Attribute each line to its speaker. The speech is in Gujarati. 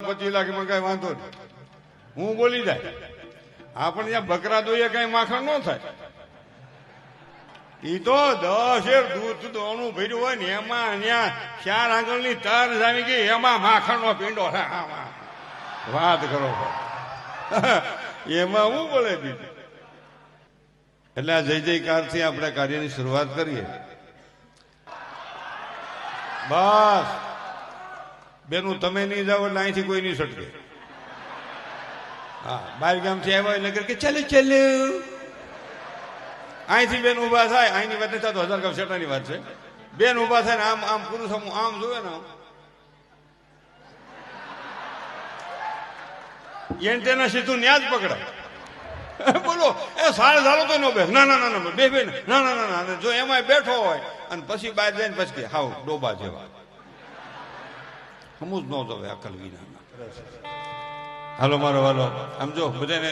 Speaker 1: 25 લાખ માં કઈ વાંધો નહીં, હું બોલી જાય. આપણે ત્યાં બકરા દોઈએ કઈ માખણ ન થાય. ઈ તો 10 શેર દૂધ દોણું ભર્યું હોય ને એમાં ત્યાં 4 આંગળની તાર જામી ગઈ, એમાં માખણ નો પીંડો. વાત કરો એમાં હું બોલે બીજું. એટલે આ જય જયકારથી આપણે કાર્યની શરૂઆત કરીએ. બસ બેનું તમે નહીં જાઓ એટલે અહીંથી કોઈ નહીં છટકે. હા, બહાર ગામથી આવ્યા એટલે કે ચાલો ચાલો અહીંથી બેન ઉભા થાય. અહીંની વાત નથી થતો, 1000 ગામ શેટાની વાત છે. બેન ઉભા થાય ને આમ આમ પુરુષ આમ જોવે ને એને તેના સીધું ન્યા જ પકડાય. બોલો એ સાડ ધારો તો નો બે ના ના ના ના બે બે ના ના ના ના. જો એમાં બેઠો હોય અને પછી બહાર જઈને પછી હાવ ડોબા જેવા સમજ ન જોવે અકલ વિના. હાલો મારો હાલો આમ જો બધાને